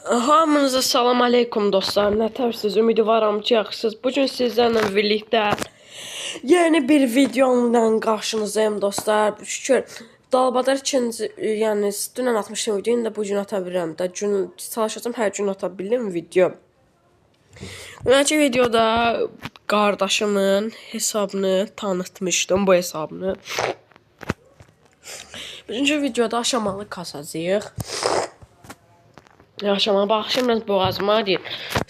Hamınıza salam aleykum dostlar. Nə tərsiniz? Ümidvaram ki, yaxşısınız. Bugün sizlərlə birlikdə yeni bir videomla qarşınızdayım dostlar. Şükür Dalbadar ikinci, yəni dünən atmışdım videonu da bugün ata bilirəm də. Gün çalışacağam hər gün ata bildim video. Önceki videoda qardaşımın hesabını tanıtmışdım, bu hesabını. Bugünkü videoda aşamalı kasacağıq. Yaşama baxışım biraz boğazıma deyil.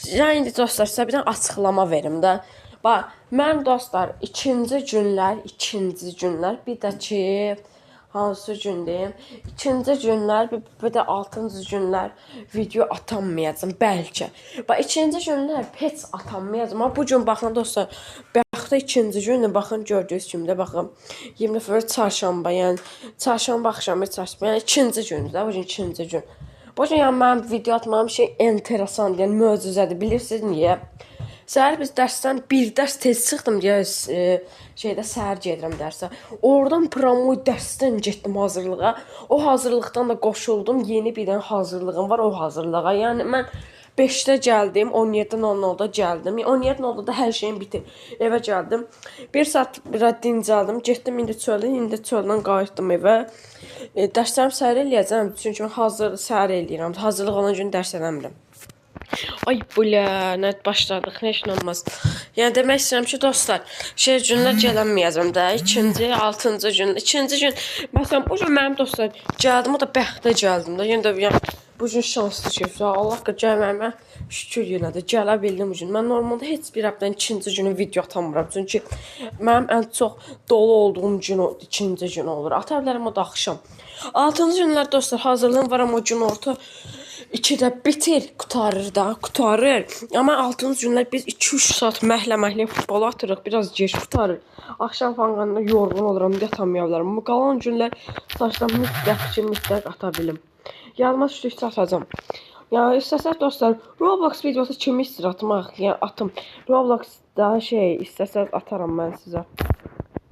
Sizə indi dostlar sizə bir dənə açıqlama verim də. Bax, mən dostlar ikinci günlər bir də ki hansı gündəyim? İkinci günlər bir də 6-cı günlər video atamayacağam bəlkə. Bax, ikinci günlər heç atamayacağam. Amma bu gün baxın dostlar, bayaqda ikinci gündür. Baxın gördüyünüz kimi də baxın. 20 fevral çarşamba, yəni çarşamba axşamı çarşamba, yəni ikinci gündür də, bu gün ikinci gün. Bu gün yəni mənim video atmam şey enteresandır, yəni möcüzədir. Bilirsiniz niyə? Səhər biz dərsdən bir dərs tez çıxdım deyə şeydə səhər gedirəm dərsə. Oradan promoy dərsdən getdim hazırlığa. O hazırlıqdan da qoşuldum. Yeni bir dənə hazırlığım var o hazırlığa. Yəni mən 5-də gəldim, 17:00-da gəldim. 17:00-da hər şeyim bitir. Evə gəldim. 1 saat biraz dincəldim. Getdim indi çöldən qayıtdım evə. Dərslərimi səhər eləyəcəm. Çünki mən hazır səhər eləyirəm. Hazırlıq olan gün dərs eləmirəm. Ay bu lənət başladıq, heç nə olmaz. Yəni demək istəyirəm ki, dostlar, şey günlər gələnməyəcəm də. İkinci, 6-cı gün. İkinci gün, məsələn, bu gün mənim dostlar gəldim, o da bəxtə gəldim də. Yəni də yəni bu gün şanslı ki, Allah gəlməyimə şükür elədi. Gələ bildim bu gün. Mən normalda heç bir həftənin ikinci günü video atamıram. Çünki mənim ən çox dolu olduğum gün ikinci gün olur. Ata bilərəm o da axşam. 6-cı günlər dostlar hazırlığım var, amma o gün orta 2-də bitir, qutarır. Amma 6-cı günlər biz 2-3 saat məhlə futbol atırıq, biraz gec qutarır. Axşam falan yorğun oluram, yatamayabilirim. Amma qalan günlər saçdan mütləq ata bilim. Yadıma düşdükcə atacağam. Yəni istəsəz dostlar, Roblox videosu kimi istəyir atmaq, yəni atım. Robloxda istəsəz ataram mən sizə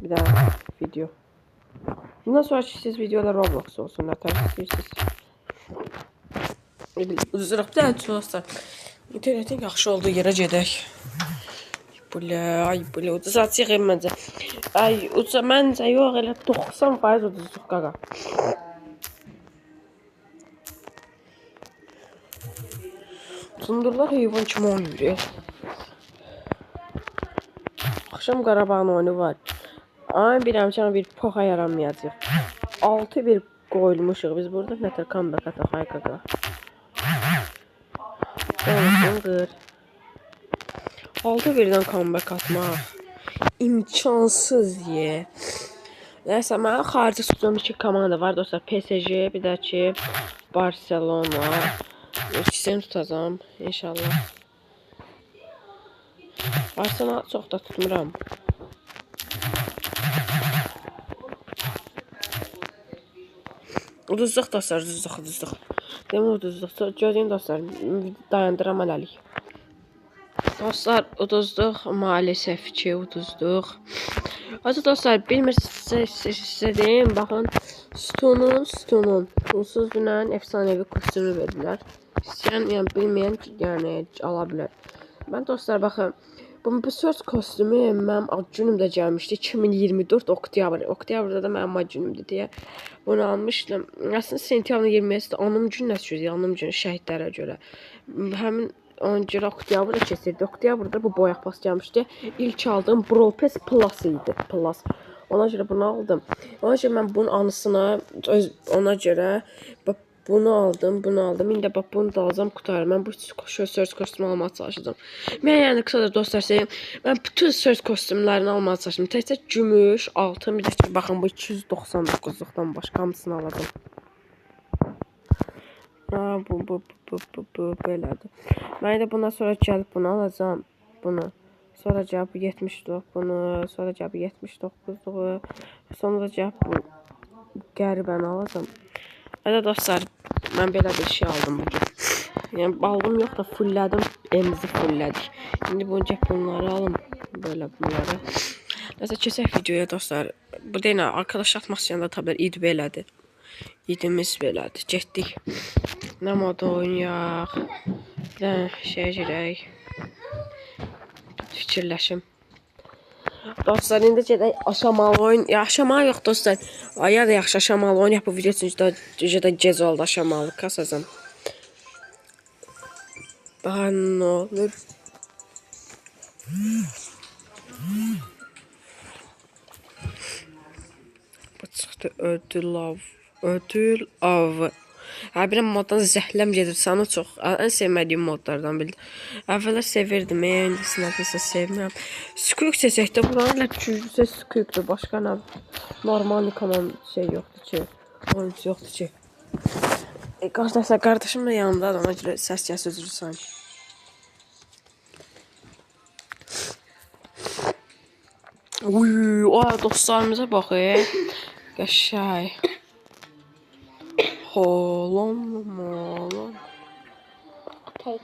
bir dənə video. Bundan sonraki siz videolar Roblox olsun, nə tərz istəyirsiniz. Üzrək də dostlar. İnternetin yaxşı olduğu yerə gedək. Ay bu uduzacaq məncə. Ay uca məncə yox, elə 90% uduzluq qaqa. Sundurlar heyvan kimi oynayır. Axşam Qarabağın oyunu var. Ay bilirəm ki, bir poxa yaramayacaq. 6-1 qoyulmuşuq biz burada. Nətər comeback ataq, ay qaqa. Olsun qır. 6-1-dən comeback atmaq imkansız ye. Nəysə, mənim xarici tutduğum 2 komanda var dostlar. PSG, bir də ki Barcelona. İkisini tutacağım inşallah. Arsenal çox da tutmuram. Uduzluq dostlar, uduzluq. Demə uduzluq. Gördüyün dostlar, dayandıram hələlik. Dostlar, uduzluq, maalesef ki uduzluq. Azı dostlar, bilmirsizsə deyim, baxın, Stun'un pulsuz binən efsanevi kostümü verdilər. İstəyən, yəni bilməyən yəni ala bilər. Mən dostlar baxın, bu söz kostümü mənim ad günümdə gəlmişdi 2024 oktyabr. Oktyabrda da mənim ad günümdür deyə bunu almışdım. Əslində sentyabrın 20-si anım gün nəticədir, anım günü şəhidlərə görə. Həmin ona görə oktyabr keçirdi. Oktyabrda bu boyaq pas gəlmişdi. İlk aldığım Brawl Pass Plus idi. Plus. Ona görə bunu aldım. Ona görə mən bunun anısına ona görə bunu aldım. İndi bax bunu da alacağam, qutarım. Mən bu söz kostümü almağa çalışacağam. Mən yəni qısaca dostlar sayım, mən bütün söz kostümlərini almağa çalışdım. Təkcə gümüş, altın, bir də ki baxın bu 299-luqdan başqa hamısını alacağam. Bu belədir. Mən də bundan sonra gəlib bunu alacağım. Bunu. Sonra gəlib 79 bunu. Sonra gəlib 79-luğu. Sonra gəlib bu qəribəni alacağım. Hələ dostlar, mən belə bir şey aldım bugün. Yəni aldım yox da fulllədim. Emzi fulllədik. İndi bunları alım. Böyle bunları. Nəsə keçək videoya dostlar. Bu deyinə arkadaş atmasıyanda tabi id belədir. İdimiz belədir. Getdik. Nə mod oynayaq? Bir dənə şeyə girək. Fikirləşim. Dostlar, indi gedək aşamalı oyun. Ya aşamalı yox dostlar. Ya da yaxşı aşamalı oyun yap bu video üçün də gec oldu aşamalı kasazam. Daha nə olur? Bu çıxdı ödül avı. Bir moddan zəhləm gedir sana çox. Ən sevmədiyim modlardan biri. Əvvəllər sevirdim, indisini nəsə sevmirəm. Squeak seçəkdə buranın ilə güclüsə Squeak'dır. Başqa nə normal Niko'nun şey yoxdur ki. Oyuncu yoxdur ki. Qardaşım da yanımdadır, ona görə səs gəs üzrü sanki. Uy, o dostlarımıza baxın. Qəşəng. Holon. Okay.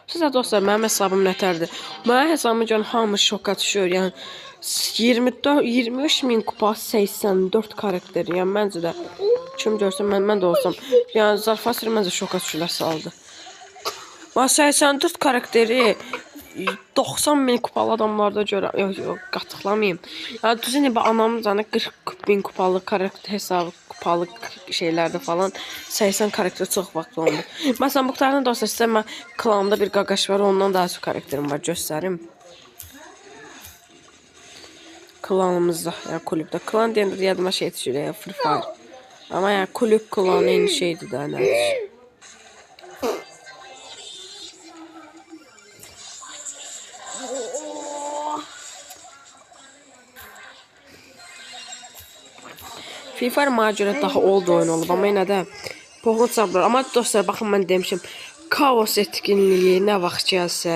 Sizə dostlar, mənim hesabım nətərdir? Mənim hesabımı görən hamı şoka düşür. Yəni 23 min kupa 84 karakter. Yəni məncə də kim görsə mən də olsam, yəni zarfasır məncə şoka düşürlər saldı. 84 karakteri 90 min kupalı adamlarda görə yox qatıqlamayım. Yəni düzünə anamın canı 40 bin kupalı karakter hesabı kupalı şeylərdə falan 80 karakter çox vaxt oldu. Məsələn bu qurtardan dostlar sizə mən klanımda bir qaqaş var, ondan daha çox karakterim var, göstərim. Klanımızda, yəni klubda. Klan deyəndə yadıma şey düşür, ya Free Fire. Amma yəni klub klanı eyni şeydir də nədir? Free Fire mənə görə daha old oyun olub, amma yenə də poxun sabırlar. Amma dostlar, baxın mən demişim, Kaos etkinliyi nə vaxt gəlsə,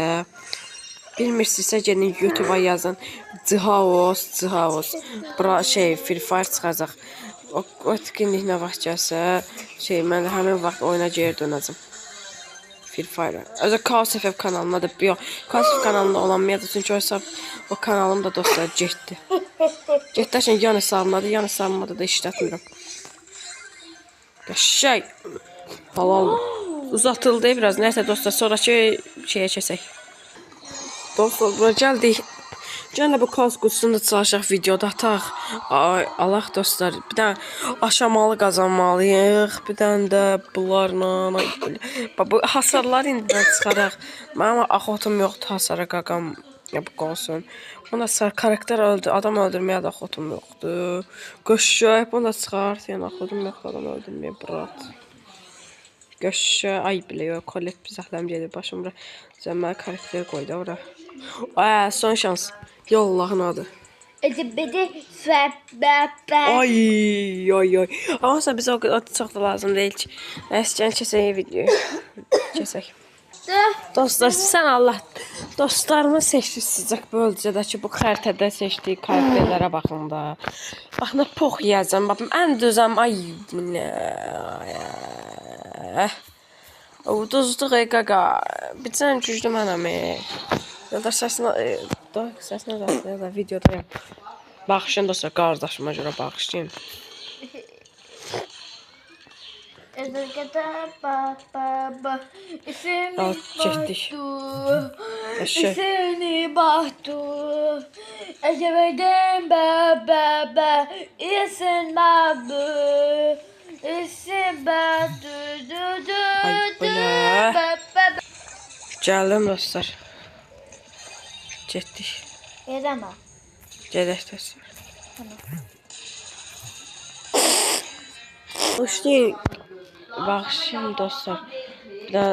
bilmirsinizsə gəlin YouTube'a yazın, Cıhaos, bura şey Free Fire çıxacaq. O etkinlik nə vaxt gəlsə, mən həmin vaxt oyuna geri dönəcəm. Free Fire. Özü Kaos FF kanalına da, yox, Kaos FF kanalında olanmayacaq, çünki o kanalım da dostlar getdi. Getdəkən yan hesabımda da işlətmirəm. Qəşəng. Halal. Uzatıldı biraz. Nəysə dostlar, sonraki şeyə keçək. Dostlar, bura gəldik. Gəlin bu kaos qutusunu da çalışaq videoda ataq. Allah dostlar, bir dənə aşamalı qazanmalıyıq. Bir dənə də bunlarla. Bu hasarları indidən çıxaraq. Mənim axotum yoxdur hasara qaqam. Bu qalsın. Buna karakter adam öldürməyə də axotum yoxdur. Qəşəng, bunu da çıxart. Yəni axotum yoxdur adam öldürməyə, brat. Qəşəng, ay bilə, kollet bizəhləm gedir başımda. Zəmməli karakteri qoydu ora. Son şans. Yollahın adı. Ay. Amma bizə o qədər çox da lazım deyil ki. Gəlin keçək videoyu. Keçək. Dostlar, sən Allah dostlarımı seçdirsizcək bölgədəki bu xəritədə seçdiyi karakterlərə baxın da. Baxın da pox yiyəcəm. Baxın ən düzəm ay nə. Uduzduq qaqa. Bir sən güclü mənəm. Ya da səsinə da videodayım. Baxışın dostlar, qardaşıma görə baxışın. Getdik. Seni bahtı Ecevedin baba İsin babı İsin bahtı Ay belə. Gəldim dostlar. Getdik. Yerəmə. Gedək dostlar. Başlayın. Baxışın dostlar. Bir də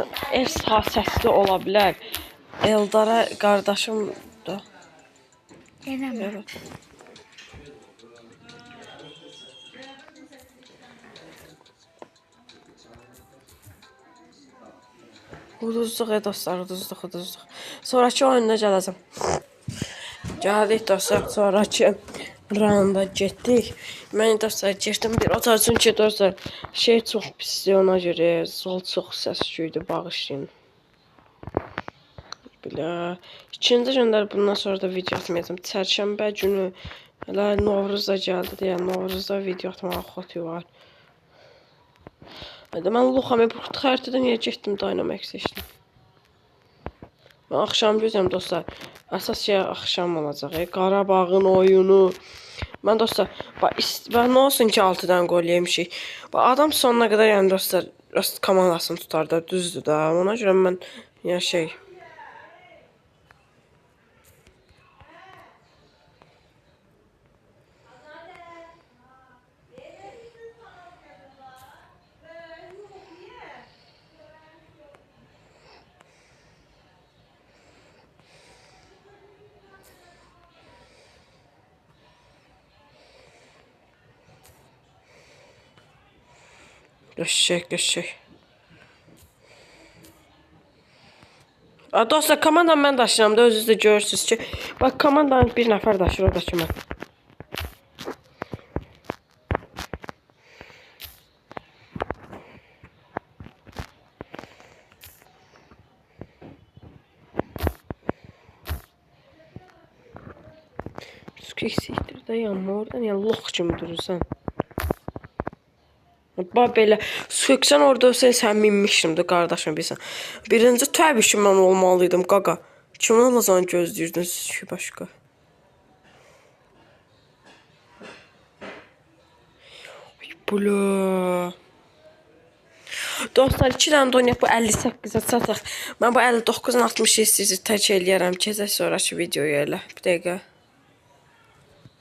səsli ola bilər. Eldara qardaşım da. Yerəmə. Evet. Uduzduq dostlar, uduzduq. Sonraki oyunda gələcəm. Gəldik dostlar, sonraki rounda getdik. Mən dostlar girdim bir otağa, çünki dostlar şey çox pisdir, ona görə sol çox səs-küydü, bağışlayın. Belə ikinci gündə bundan sonra da video atmayacağam. Çərşənbə günü Hələ Novruzda gəldi deyə Novruzda video atmağa xotu var. Hədə mən Luxamı bu xəritədə niyə getdim Dynamax seçdim. Mən axşam gözləm dostlar. Əsas şey axşam olacaq. Qarabağın oyunu. Mən dostlar, nə olsun ki 6-dan gol yemişik. Adam sonuna qədər yəni dostlar, komandasını tutar da, düzdür da. Ona görə mən yəni şey Qəşəng. Dostlar, komandanı mən daşıyıram da, özünüz də görürsünüz ki, bax, komandanı bir nəfər daşıyır, o da ki mən. Siktir də yanma oradan, yəni lox kimi durursan. Bax belə, söksən orada sən minmişimdir qardaşım bilsən. Birinci təbii ki mən olmalıydım qaqa. Kimin olacağını gözləyirdiniz ki başqa? Bula. Dostlar 2 dənə oynayaq bu 58-ə çataq. Mən bu 59-un 60-ı istəyirsiz tək eləyərəm. Keçək sonraki videoya elə. Bir dəqiqə.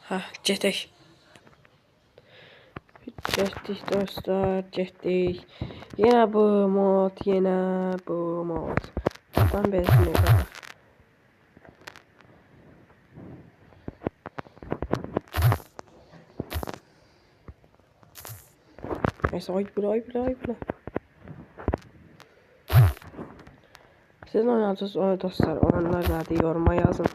Hə, getək. Getdik dostlar, getdik. Yenə bu mod. Ben bezmeyeyim. Neyse, ay bile. Sizin oynadığınız oyun dostlar, oyunlar nədir, yoruma yazın.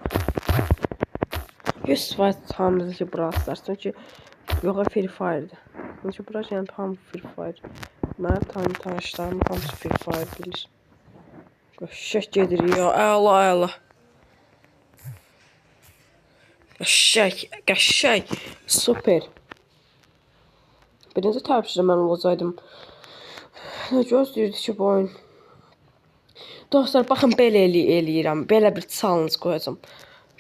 100% hamımızdaki Brawl Stars, çünkü yox Free Fire'dir. Çünkü bura yəni tam Free Fire. Mənim tanışlarım hamısı Free Fire bilir. Qəşəng gedir ya, əla. Qəşəng, super. Birinci təbii mən olacaqdım. Gözləyirdi ki bu oyun. Dostlar, baxın belə eləyirəm. Belə bir challenge qoyacağım.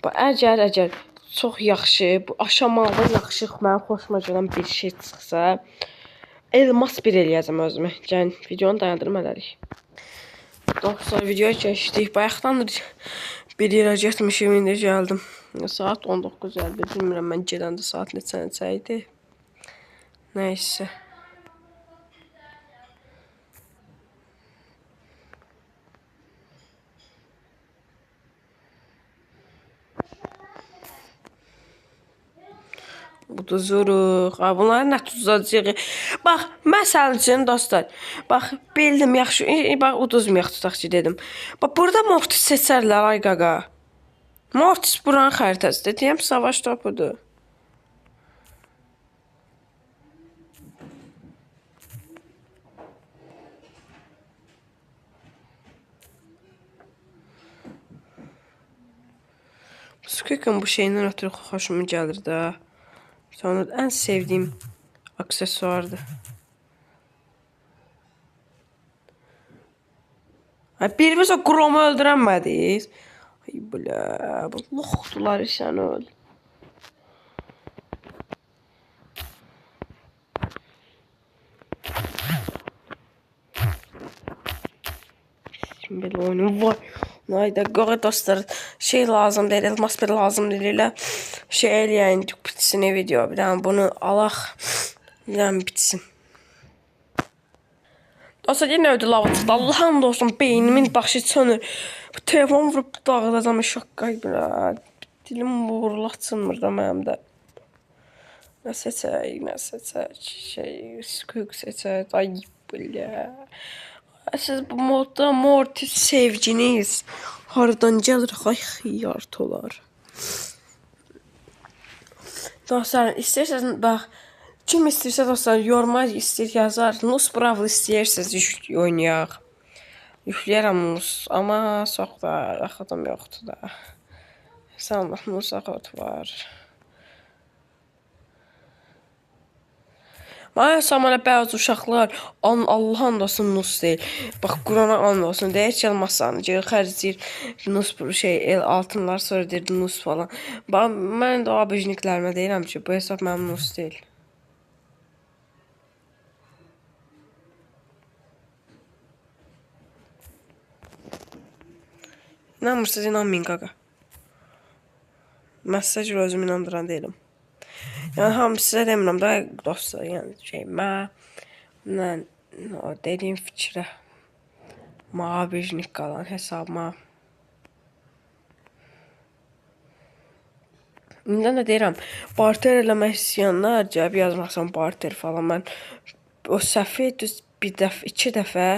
Əgər çox yaxşı, bu aşamalı yaxşı, mənim xoşuma gələn bir şey çıxsa, elmas bir eləyəcəm özümə. Gəlin, videonu dayandırma elədik. Dostlar, videoya keçdik. Bayaqdan bir yerə getmişim, indi gəldim. Saat 19:51, bilmirəm mən gedəndə saat neçə idi. Neyse. Uduzuruq. Bunları nə tuzacağıq? Bax, məsəl üçün dostlar. Bax, bildim yaxşı. Bax, uduzmayaq tutaq ki dedim. Bax, burada Mortis seçərlər ay qaqa. Mortis buranın xəritəsidir. Deyəm, savaş topudur. Squeak'ın bu şeyindən ötürü xoşuma gəlir də. Sonra ən sevdiyim aksesuardır. Birimiz o Chrome'u öldürəmədik. Ay bilə, bu loxdular sən öl. Belə oyunum var. Hayda qoy dostlar, şey lazım deyil, elmas bir lazım deyil elə. Şey eləyən bitsin video. Bir dənə bunu alaq. Yəni bitsin. Dostlar, yenə ödül lavatıda. Allah'ım dostum, beynimin başı sönür. Bu telefon vurup dağıdacam şaqqay belə. Dilim vurul açılmır da mənim də. Nə seçək, şey, Squeak seçək. Ay belə. Siz bu modda Mortis sevginiz hardan gəlir? Ay xiyartolar. Dostlar, istəyirsiniz, bax, kim istəyirsə dostlar, yoruma istəyir yazar. Nus Brawl istəyirsiniz, oynayaq. Yükləyərəm Nus, amma çox da axıdım yoxdur da. Sağ olun, Nus axıt var. Mənə Samara bəzi uşaqlar Allahın olsun nus deyil. Bax Qurana and olsun deyir ki, masanı xərcləyir nus el altınlar sonra deyir nus falan. Bax mən də o abijniklərimə deyirəm ki, bu hesab mənim nus deyil. İnanmırsınız, inanmayın qaqa. Məsaj özümü inandıran deyiləm. Yəni hamı sizə demirəm da dostlar, yəni mən o dediyim fikrə abijnik qalan hesabıma. İndən də deyirəm, barter eləmək istəyənlər gəlib yazmaqsan barter falan. Mən o səhvi düz iki dəfə,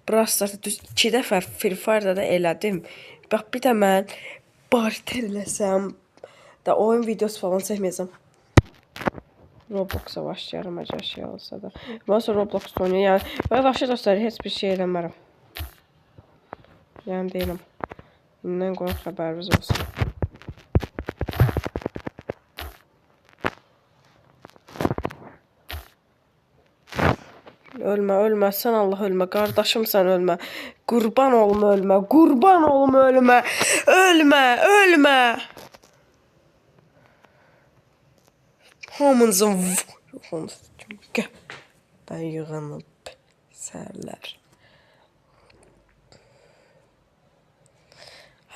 burası düz 2 dəfə Free Fire-da da elədim. Bax bir də mən barter eləsəm da oyun videosu falan çəkməyəcəm. Roblox-a başlayarım əgər şey olsa da. Mən sonra Roblox-da oynayım. Yəni başqa dostlar heç bir şey eləmərəm. Yəni deyirəm. İndən qoyun xəbəriniz olsun. Ölmə, ölmə, sən Allah ölmə, qardaşım sən ölmə. Qurban olum ölmə, qurban olum ölmə. Ölmə, ölmə. Hamınızın ben yığınıb sərlər.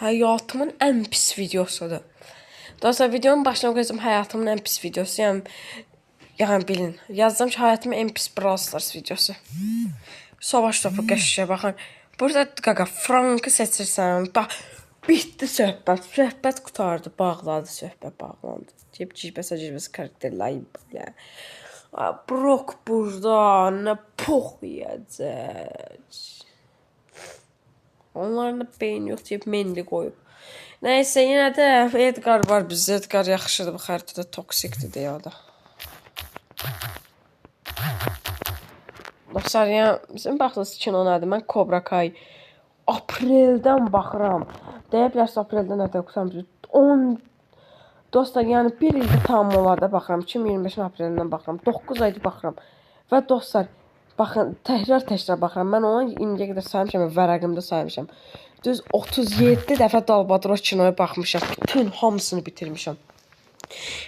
Həyatımın ən pis videosudur. Dostlar, videonun başına qoyacağım həyatımın ən pis videosu. Yəni bilin. Yazdım ki, həyatımın ən pis Brawl Stars videosu. Savaş topu qəşişə baxın. Burada qaqa Frankı seçirsən. Bax, bitdi söhbət. Söhbət qutardı, bağladı, söhbət bağlandı. Cibbəsə karakterlər belə. Brock burada nə pox yiyəcək. Onların da beyin yox deyib menli qoyub. Nəysə, yenə də Edgar var bizdə. Edgar yaxşıdır bu xəritədə, toksikdir deyə o da. Dostlar, yəni, bizim baxdığınız kino nədir? Mən Cobra Kai apreldən baxıram. Deyə bilərsiniz, apreldən nədə oxusam. 10 dostlar, yəni bir ildə tamam olarda baxıram. 2025-in aprelindən baxıram. 9 ayda baxıram. Və dostlar, baxın, təkrar baxıram. Mən ona indiyə qədər saymışam, vərəqimdə saymışam. Düz 37 dəfə Dalbadros kinoya baxmışam. Bütün hamısını bitirmişəm.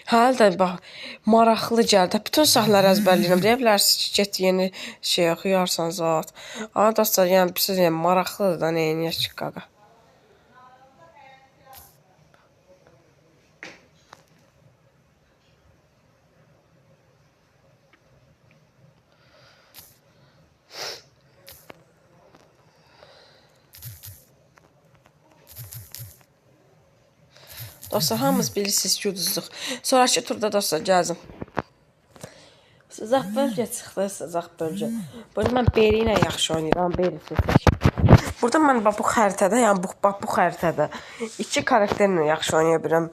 Hələ də bax, maraqlı gəldi. Bütün sahələri əzbərləyirəm. Deyə bilərsiniz ki, get yeni şey oxuyarsan zat. Amma dostlar, yəni siz maraqlıdır da, neyiniyək ki, qaqa. Dostlar, hamımız bilirsiniz ki, uduzduq. Sonraki turda dostlar, gəldim. Sızaq bölgə çıxdı, sızaq bölgə. Burada mən Beri ilə yaxşı oynayıram, Beri seçək. Burada mən bu xəritədə, yəni bu xəritədə 2 karakterlə yaxşı oynaya bilirəm.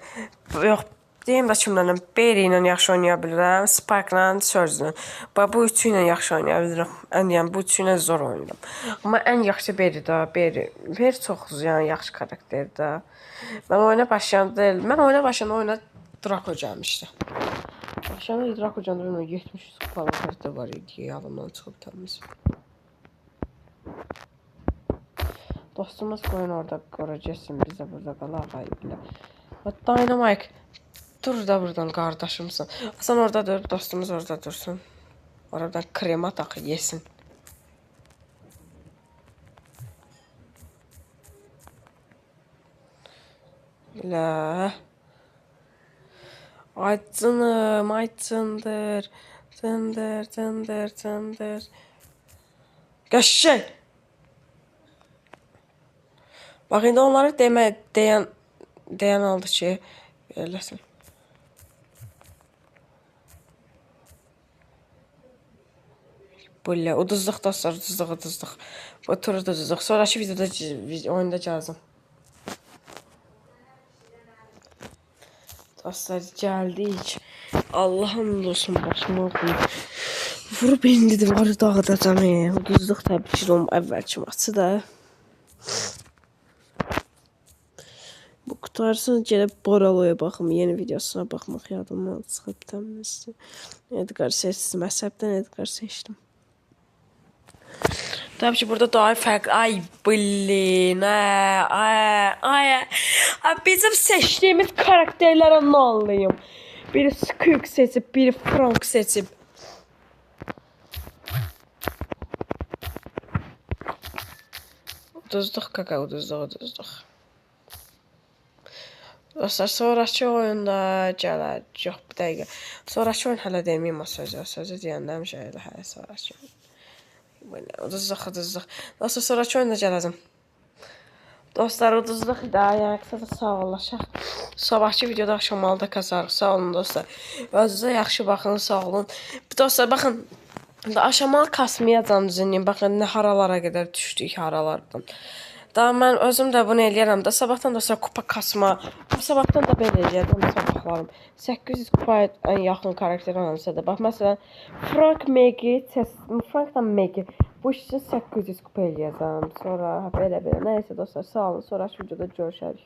Yox, deyim də kimlərlə, Beri ilə yaxşı oynaya bilirəm, Spike ilə, Surge ilə. Bu üçü ilə yaxşı oynaya bilirəm. Yəni bu üçü ilə zor oynayıram. Amma ən yaxşı Beri'də, Beri çox yəni yaxşı karakterdə. Mən oyuna başlayanda Draco gəlmişdi. Başlayanda Draco gəlmişdi, 70 kupalı xəritə var idi, yalımdan çıxıb təmiz. Dostumuz qoyun orada qoracaqsın, biz də burada qalaq ayıbla. Dynamite, dur da buradan qardaşımsın. Sən orada dur, dostumuz orada dursun. Oradan krema taxı yesin. Lə. Ay canım, ay cındır. Cındır, cındır, cındır. Qəşşək. Bax, indi onları deyən oldu ki, eləsin. Böyle uduzduq dostlar, uduzduq. Bu turu uduzduq. Sonraki videoda oyunda gələcəm. Dostlar, gəldik. Allah'ım olsun, başıma oxuyum. Vurub indi divarı dağıdacam. Uduzduq təbii ki, onun əvvəlki maçı da. Bu qutarsın gəlib Boraloya baxım, yeni videosuna baxmaq yadımdan çıxıb təmizdir. Edgar seçdim, əsəbdən Edgar seçdim. Tabii ki burada daha farklı. Ay blin. Ay. Bizim seçtiğimiz karakterlere ne alayım? Biri Squeak seçip, biri Frank seçip. Uduzduq kaka, uduzduq. Dostlar, sonraki oyunda gələr. Yox, bir dəqiqə. Sonraki oyun hələ deməyim o sözü. O sözü deyəndə həmişə elə hələ sonraki oyun. Uduzduq. Dostlar, sonraki oyunda gələcəm. Dostlar, uduzduq da, yəni qısaca sağollaşaq. Sabahki videoda axşamalıda kasarıq. Sağ olun dostlar. Özünüzə yaxşı baxın, sağ olun. Dostlar, baxın. Aşamalı kasmayacam düzünlüyüm. Baxın, nə haralara qədər düşdük, haralardan. Daha mən özüm də bunu eləyərəm da. Sabahdan da kupa kasma. Sabahdan da belə eləyərəm sabahlarım. 800 kupaya ən yaxın karakter hansı da. Bax, məsələn, Frankla Maggie. Bu işin 800 kupa eləyəcəm. Sonra belə. Nəysə dostlar, sağ olun. Sonraki videoda görüşərik.